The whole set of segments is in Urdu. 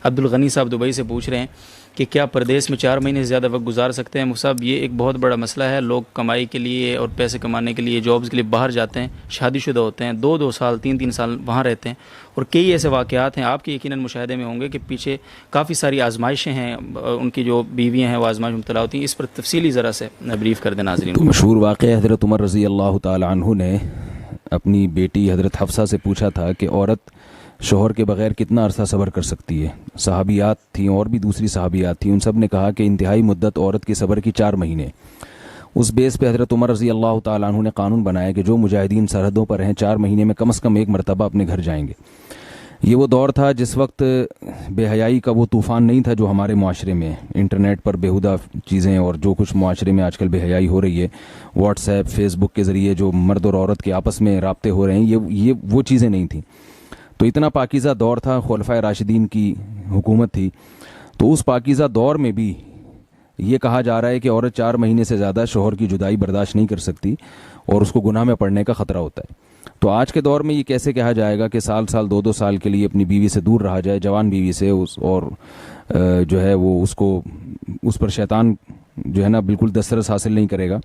عبدالغنی صاحب دبئی سے پوچھ رہے ہیں کہ کیا پردیس میں 4 مہینے سے زیادہ وقت گزار سکتے ہیں؟ مفتی صاحب یہ ایک بہت بڑا مسئلہ ہے. لوگ کمائی کے لیے اور پیسے کمانے کے لیے جابز کے لیے باہر جاتے ہیں, شادی شدہ ہوتے ہیں, 2 سال 3 سال وہاں رہتے ہیں, اور کئی ایسے واقعات ہیں آپ کے یقیناً مشاہدے میں ہوں گے کہ پیچھے کافی ساری آزمائشیں ہیں, ان کی جو بیویاں ہیں وہ آزمائش میں مبتلا ہوتی ہیں. اس پر تفصیلی ذرا سے بریف کر دیں ناظرین. مشہور واقعہ حضرت عمر رضی اللہ تعالی عنہ نے اپنی بیٹی حضرت حفصہ سے پوچھا تھا کہ عورت شوہر کے بغیر کتنا عرصہ صبر کر سکتی ہے. صحابیات تھیں اور بھی دوسری صحابیات تھیں, ان سب نے کہا کہ انتہائی مدت عورت کے صبر کی 4 مہینے. اس بیس پہ حضرت عمر رضی اللہ تعالیٰ عنہ نے قانون بنایا کہ جو مجاہدین سرحدوں پر ہیں 4 مہینے میں کم از کم 1 مرتبہ اپنے گھر جائیں گے. یہ وہ دور تھا جس وقت بے حیائی کا وہ طوفان نہیں تھا جو ہمارے معاشرے میں انٹرنیٹ پر بیہودہ چیزیں اور جو کچھ معاشرے میں آج کل بے حیائی ہو رہی ہے, واٹس ایپ فیس بک کے ذریعے جو مرد اور عورت کے آپس میں رابطے ہو رہے ہیں, یہ وہ چیزیں نہیں تھیں. تو اتنا پاکیزہ دور تھا, خلفائے راشدین کی حکومت تھی. تو اس پاکیزہ دور میں بھی یہ کہا جا رہا ہے کہ عورت 4 مہینے سے زیادہ شوہر کی جدائی برداشت نہیں کر سکتی اور اس کو گناہ میں پڑنے کا خطرہ ہوتا ہے. تو آج کے دور میں یہ کیسے کہا جائے گا کہ سال 2 سال کے لیے اپنی بیوی سے دور رہا جائے, جوان بیوی سے, اور جو ہے وہ اس پر شیطان جو ہے نا بالکل دسترس حاصل نہیں کرے گا.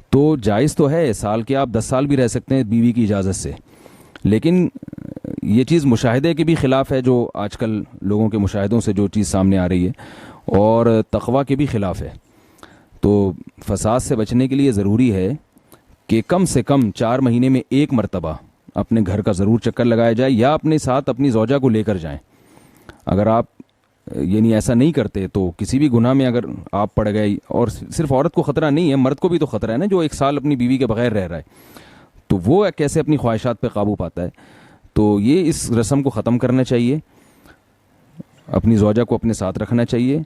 تو جائز تو ہے, سال کے آپ 10 سال بھی رہ سکتے ہیں بیوی کی اجازت سے, لیکن یہ چیز مشاہدے کے بھی خلاف ہے, جو آج کل لوگوں کے مشاہدوں سے جو چیز سامنے آ رہی ہے, اور تقویٰ کے بھی خلاف ہے. تو فساد سے بچنے کے لیے ضروری ہے کہ کم سے کم 4 مہینے میں 1 مرتبہ اپنے گھر کا ضرور چکر لگایا جائے, یا اپنے ساتھ اپنی زوجہ کو لے کر جائیں. اگر آپ یعنی ایسا نہیں کرتے تو کسی بھی گناہ میں اگر آپ پڑ گئے, اور صرف عورت کو خطرہ نہیں ہے, مرد کو بھی تو خطرہ ہے نا, جو 1 سال اپنی بیوی کے بغیر رہ رہا ہے, تو وہ کیسے اپنی خواہشات پہ قابو پاتا ہے. تو یہ اس رسم کو ختم کرنا چاہیے, اپنی زوجہ کو اپنے ساتھ رکھنا چاہیے.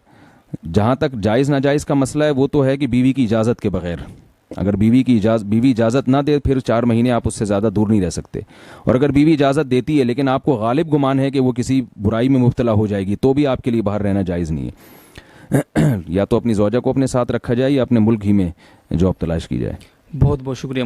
جہاں تک جائز ناجائز کا مسئلہ ہے وہ تو ہے کہ بیوی کی اجازت کے بغیر, اگر بیوی اجازت نہ دے پھر 4 مہینے آپ اس سے زیادہ دور نہیں رہ سکتے. اور اگر بیوی اجازت دیتی ہے لیکن آپ کو غالب گمان ہے کہ وہ کسی برائی میں مبتلا ہو جائے گی, تو بھی آپ کے لیے باہر رہنا جائز نہیں ہے. یا تو اپنی زوجہ کو اپنے ساتھ رکھا جائے یا اپنے ملک ہی میں جاب تلاش کی جائے. بہت بہت شکریہ.